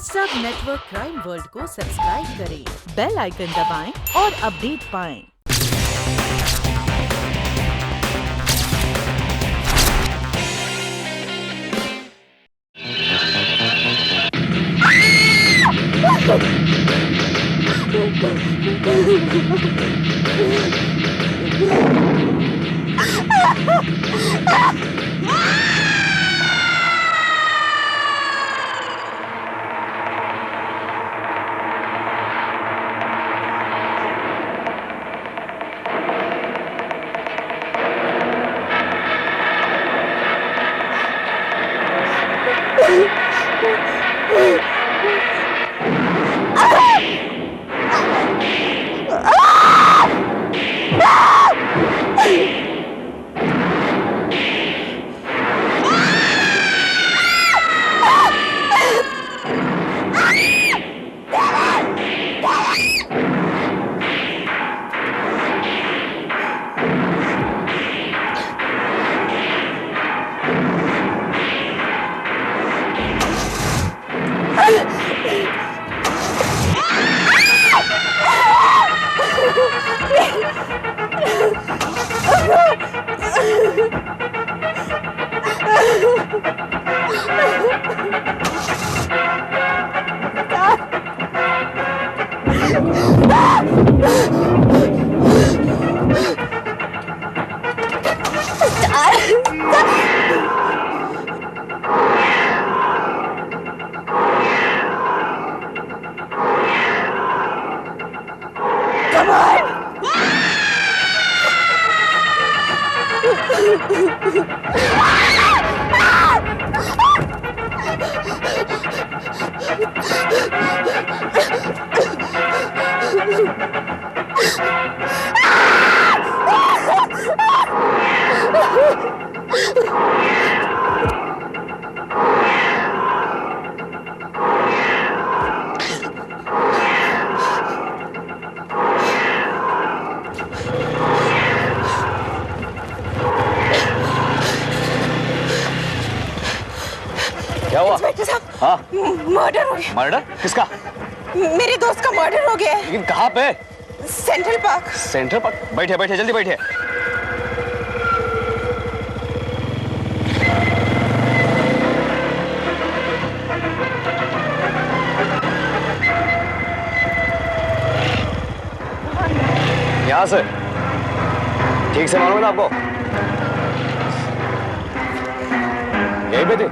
सब network crime world को subscribe करें, बेल आइकन दबाएं और अपडेट पाएं। क्या हुआ? इंस्पेक्टर साहब, हाँ? मर्डर हो गया। मर्डर? किसका? मेरे दोस्त का मर्डर हो गया है। लेकिन कहाँ पे? Central park. Central park? बैठे बैठे, जल्दी बैठे। यहाँ से ठीक से मालूम है ना आपको? यहीं पे थी?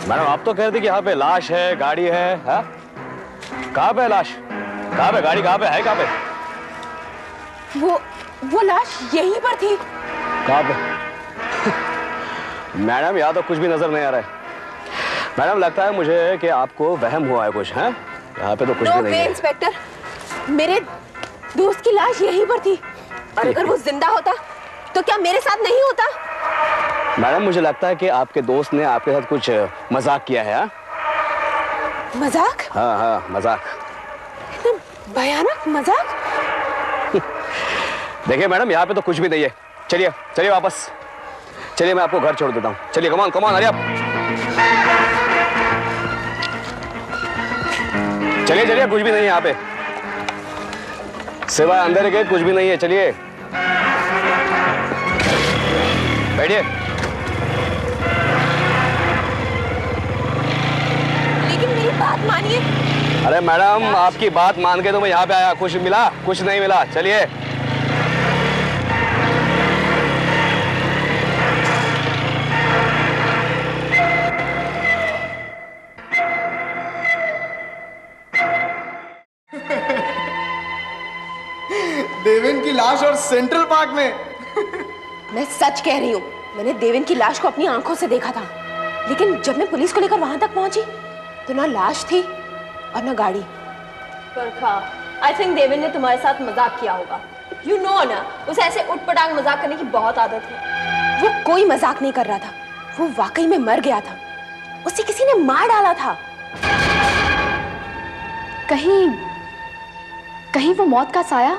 मैडम आप तो कह रहे थे कि यहाँ पे लाश है, गाड़ी है, हाँ? कहाँ पे है लाश? कहाँ पे गाड़ी? कहाँ पे है? कहाँ पे? वो लाश यहीं पर थी। कहाँ पे? मैडम यहाँ तो कुछ भी नजर नहीं आ रहा है। मैडम लगता है मुझे कि आपको वहम हुआ है कुछ, है? यहाँ पे तो कुछ भी नहीं है। इंस्पेक्टर, मेरे दोस्त की लाश यहीं पर थी और अगर वो जिंदा होता तो क्या मेरे साथ नहीं होता? मैडम मुझे लगता है कि आपके दोस्त ने आपके साथ कुछ मजाक किया है। मजाक? हाँ हाँ, मजाक। इतना भयानक मजाक? देखिए मैडम यहाँ पे तो कुछ भी नहीं है। चलिए चलिए वापस चलिए, मैं आपको घर छोड़ देता हूँ। चलिए, कमान कमान, हरी आप। चलिए चलिए, कुछ भी नहीं है यहाँ पे, सिवाय अंदर के कुछ भी नहीं है। चलिए बैठिए। लेकिन मेरी बात मानिए। अरे मैडम आपकी बात मान के तो मैं यहाँ पे आया। कुछ मिला? कुछ नहीं मिला। चलिए। देवेन की लाश और सेंट्रल पार्क में। मैं सच कह रही हूँ, मैंने देवेन की लाश को अपनी आंखों से देखा था, लेकिन जब मैं पुलिस को लेकर वहां तक पहुंची तो ना लाश थी और ना गाड़ी। आई थिंक देवेन ने तुम्हारे साथ मजाक किया होगा। यू नो ना, उसे ऐसे उटपटांग मजाक करने की बहुत आदत है। वो कोई मजाक नहीं कर रहा था, वो वाकई में मर गया था। उसे किसी ने मार डाला था। कहीं वो मौत का साया?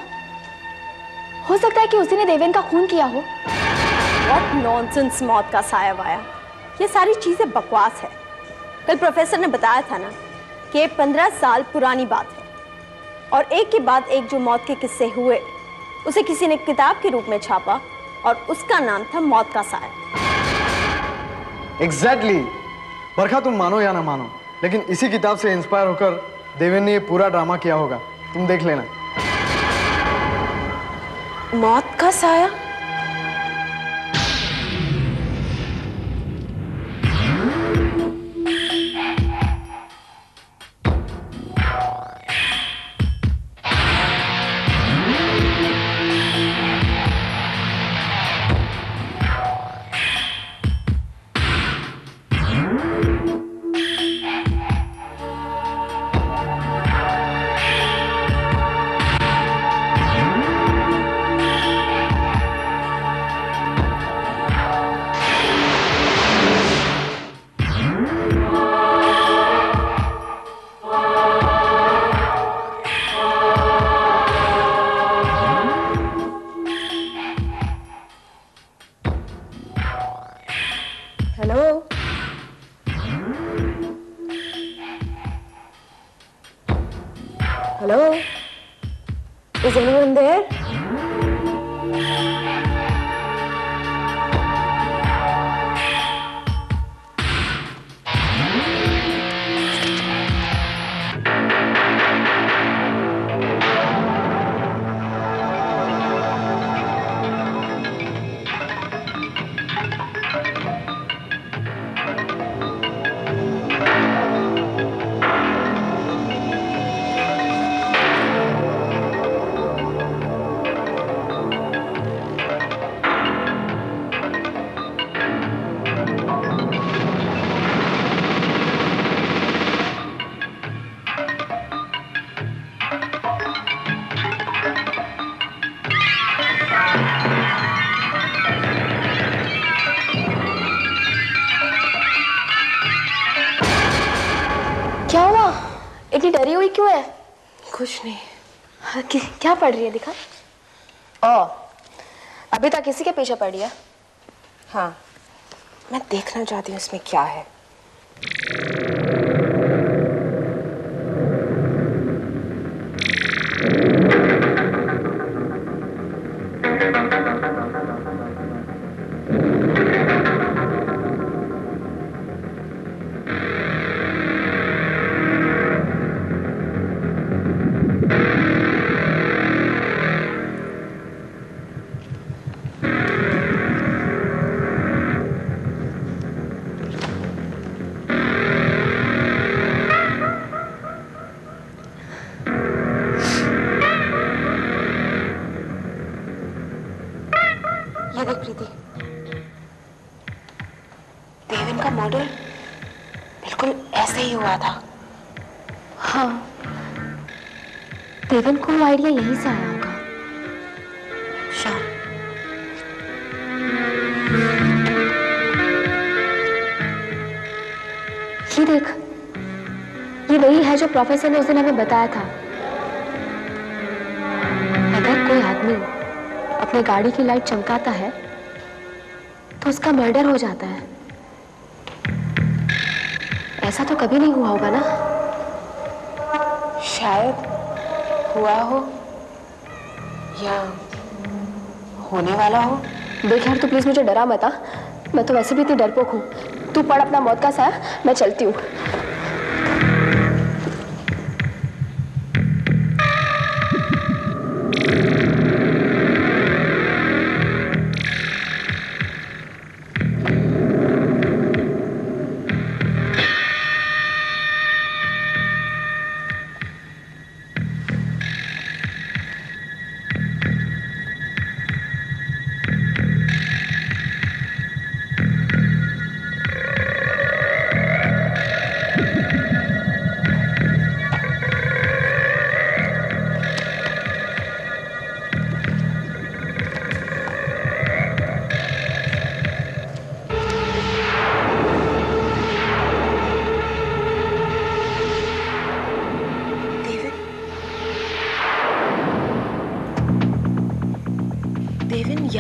हो सकता है कि उसी ने देवेन का खून किया हो। व्हाट नॉनसेंस, मौत का साया वाया, ये सारी चीजें बकवास है। कल प्रोफेसर ने बताया था ना कि ये 15 साल पुरानी बात है, और एक के बाद एक जो मौत के किस्से हुए उसे किसी ने किताब के रूप में छापा और उसका नाम था मौत का साया। एग्जैक्टली। बरखा, तुम मानो या ना मानो, लेकिन इसी किताब से इंस्पायर होकर देवेन ने ये पूरा ड्रामा किया होगा। तुम देख लेना। मौत का साया? Hello, hello, is anyone there? क्या हुआ? इतनी डरी हुई क्यों है? कुछ नहीं। हाँ, क्या पढ़ रही है दिखा? ओ, अभी तक किसी के पीछे पड़ी है? हाँ, मैं देखना चाहती हूँ इसमें क्या है। ये देख प्रीति, देवेन का मर्डर बिल्कुल ऐसे ही हुआ था। हाँ, देवेन को वो आइडिया यहीं से आया होगा। श्योर। ये देख, ये वही है जो प्रोफेसर ने उस दिन हमें बताया था। अगर कोई आदमी अपनी गाड़ी की लाइट चमकाता है तो उसका मर्डर हो जाता है। ऐसा तो कभी नहीं हुआ होगा ना? शायद हुआ हो या होने वाला हो। देख यार, तू प्लीज मुझे डरा मत। मैं तो वैसे भी इतनी डरपोक हूँ। तू पढ़ अपना मौत का साया, मैं चलती हूँ।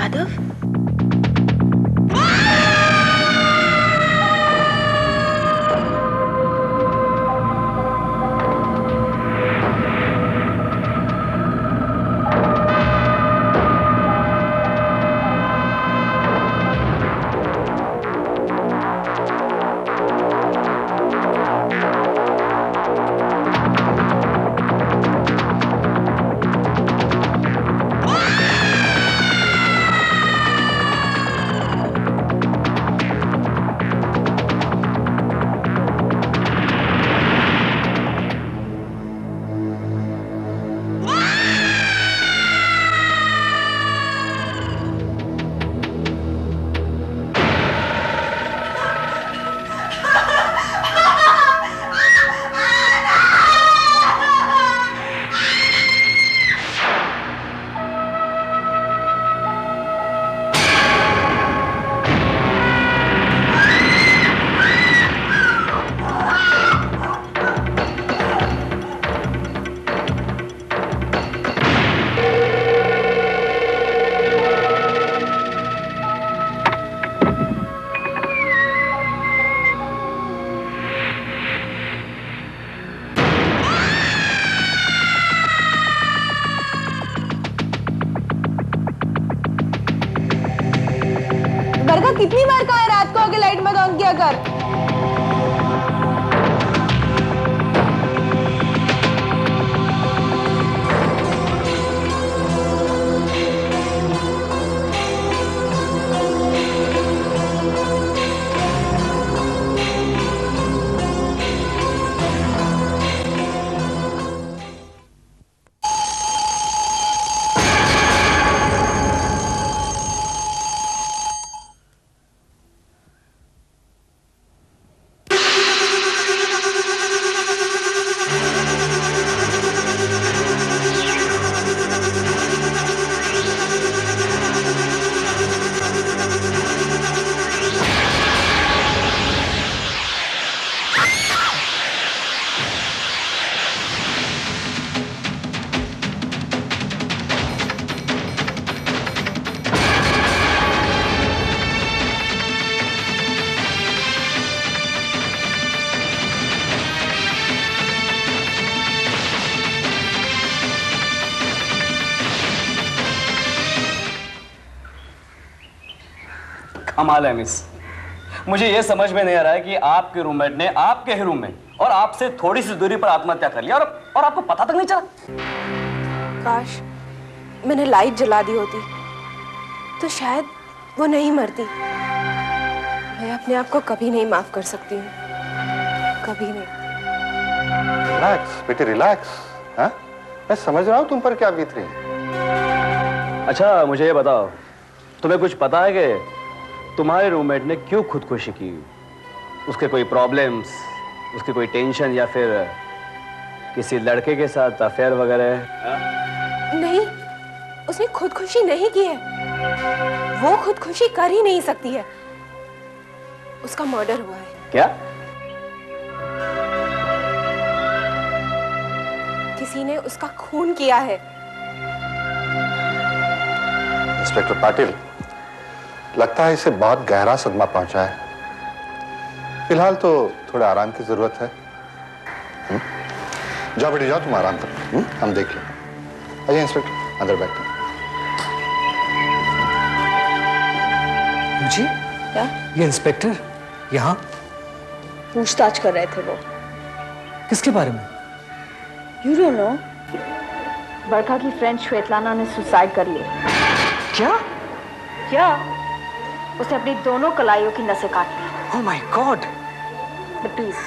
यादव? कितनी बार कहा है रात को आके लाइट मत ऑन किया कर। कमाल है मिस, मुझे यह समझ में नहीं आ रहा है कि आपके रूममेट ने आपके ही रूम में और आपसे थोड़ी सी दूरी पर आत्महत्या कर लिया और आपको पता तक नहीं चला। काश मैंने लाइट जला दी होती तो शायद वो नहीं मरती। मैं अपने आप को कभी नहीं माफ कर सकती हूँ, कभी नहीं। रिलैक्स बेटे रिलैक्स। हाँ, मैं समझ रहा हूँ तुम पर क्या बीत रही है। अच्छा मुझे ये बताओ, तुम्हें कुछ पता है कि तुम्हारे रूममेट ने क्यों खुदकुशी की? उसके कोई प्रॉब्लम्स, उसकी कोई टेंशन या फिर किसी लड़के के साथ अफेयर वगैरह? नहीं, उसने खुदकुशी नहीं की है। वो खुदकुशी कर ही नहीं सकती है। उसका मर्डर हुआ है। क्या? किसी ने उसका खून किया है। इंस्पेक्टर पाटिल, लगता है इसे बहुत गहरा सदमा पहुंचा है। फिलहाल तो थोड़ा आराम की जरूरत है। जाओ बेटी जाओ, तुम आराम करो, हम देख लें। आइए इंस्पेक्टर, अंदर बैठते हैं। जी क्या? ये इंस्पेक्टर यहाँ पूछताछ कर रहे थे वो। किसके बारे में? You don't know? बरखा की फ्रेंड श्वेतलाना ने सुसाइड कर लिया। क्या? क्या? उसने अपनी दोनों कलाइयों की नसें काट ली। Oh my God! But please,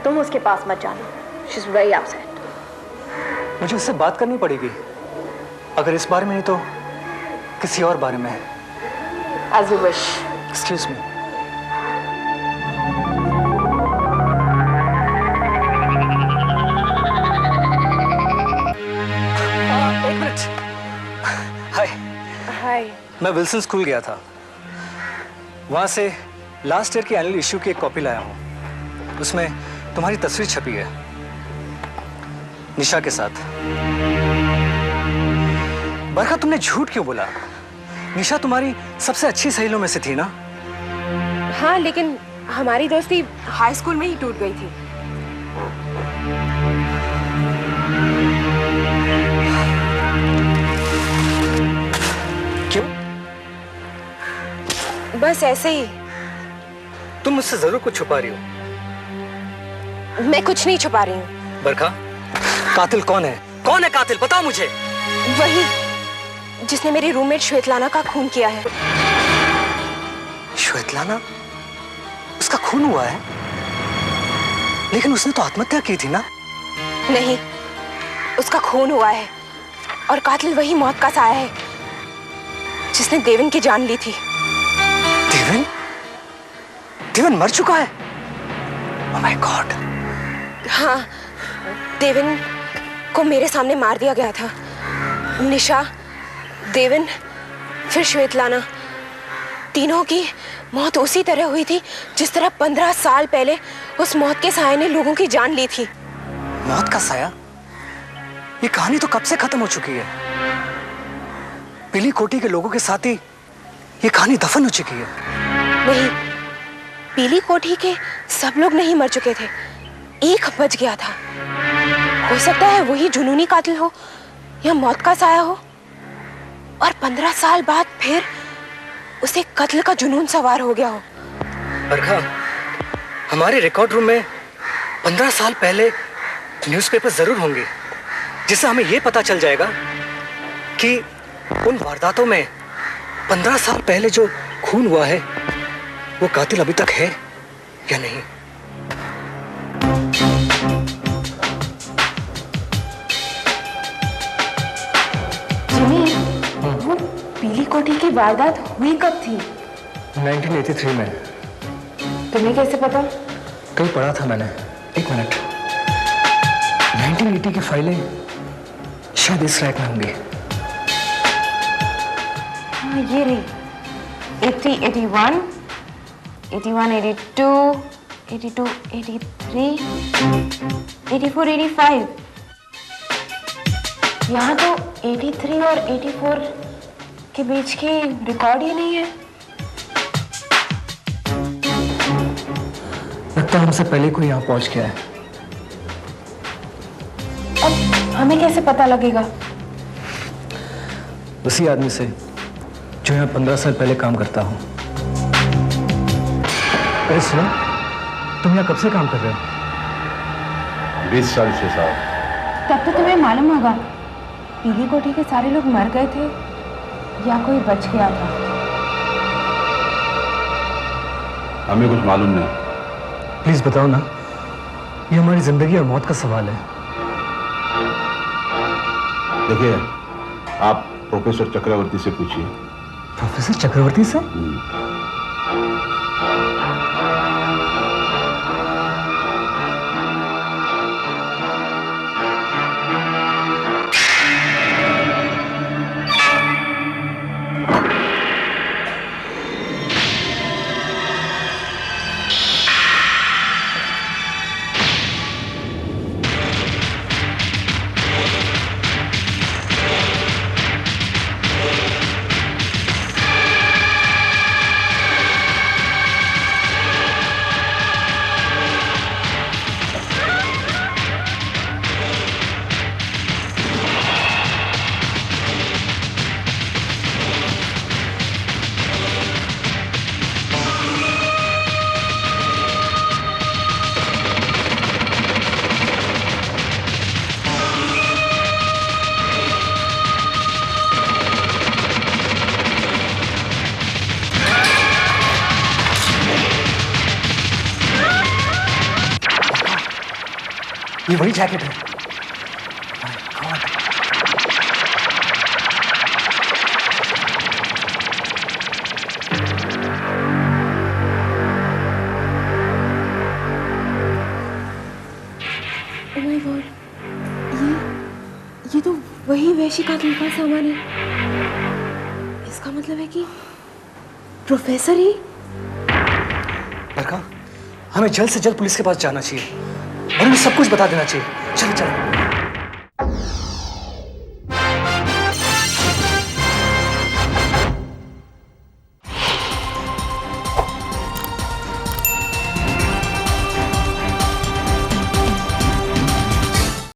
तुम उसके पास मत जाना। She's very upset. मुझे उससे बात करनी पड़ेगी। अगर इस बारे में नहीं तो किसी और बारे में। As you wish. Excuse me. एक मिनट। हाय। हाय। मैं विल्सन स्कूल गया था। वहां से लास्ट ईयर के एनुअल इश्यू की एक कॉपी लाया हूं। उसमें तुम्हारी तस्वीर छपी है, निशा के साथ। बरखा, तुमने झूठ क्यों बोला? निशा तुम्हारी सबसे अच्छी सहेलियों में से थी ना? हाँ, लेकिन हमारी दोस्ती हाई स्कूल में ही टूट गई थी। क्यों? बस ऐसे ही। तुम मुझसे जरूर कुछ छुपा रही हो। मैं कुछ नहीं छुपा रही हूँ। बरखा, कातिल कौन है? कौन है कातिल? बताओ मुझे। वही जिसने मेरी रूममेट श्वेतलाना का खून किया है। श्वेतलाना? उसका खून हुआ है? लेकिन उसने तो आत्महत्या की थी ना? नहीं, उसका खून हुआ है और कातिल वही मौत का साया है जिसने देवन की जान ली थी। देवन? देवन मर चुका है? ओह माय गॉड। हाँ, देवन को मेरे सामने मार दिया गया था। निशा, देवन, फिर श्वेतलाना, तीनों की मौत उसी तरह हुई थी जिस तरह 15 साल पहले उस मौत के साये ने लोगों की जान ली थी। मौत का साया? ये कहानी तो कब से खत्म हो चुकी है। पीली कोठी के लोगों के साथ ही ये कहानी दफन हो चुकी है। नहीं, पीली कोठी के सब लोग नहीं मर चुके थे, एक बच गया था। हो सकता है वही जुनूनी कातिल हो या मौत का साया हो, और 15 साल बाद फिर उसे कत्ल का जुनून सवार हो गया हो। बरखा, हमारे रिकॉर्ड रूम में 15 साल पहले न्यूज़पेपर जरूर होंगे जिससे हमें यह पता चल जाएगा कि उन वारदातों में 15 साल पहले जो खून हुआ है वो कातिल अभी तक है या नहीं। जिमी, वो पीली कोठी की वारदात हुई कब थी? 1983 में। तुम्हें कैसे पता? कल पढ़ा था मैंने। एक मिनट। 1980 की फाइलें शायद इस रैक में होंगी। हाँ, ये रही। 80, 81, 81, 82, 82, 83, 84, 85। यहाँ तो 83 और 84 के बीच की रिकॉर्ड ही नहीं है। लगता है हमसे पहले कोई यहाँ पहुँच गया है। अब हमें कैसे पता लगेगा? उसी आदमी से जो यहाँ 15 साल पहले काम करता हूँ। अरे सुनो, तुम यहाँ कब से काम कर रहे हो? 20 साल से साहब। तब तो तुम्हें मालूम होगा पीली कोठी के सारे लोग मर गए थे या कोई बच गया था। हमें कुछ मालूम नहीं। प्लीज बताओ ना, ये हमारी जिंदगी और मौत का सवाल है। देखिए, आप प्रोफेसर चक्रवर्ती से पूछिए। प्रोफेसर चक्रवर्ती से? ये वही जैकेट है। Oh my God, ये तो वही वैशी कातिल का सामान है। इसका मतलब है कि प्रोफेसर ही। बरखा, हमें जल्द से जल्द पुलिस के पास जाना चाहिए और उन्हें सब कुछ बता देना चाहिए। चलो चलो।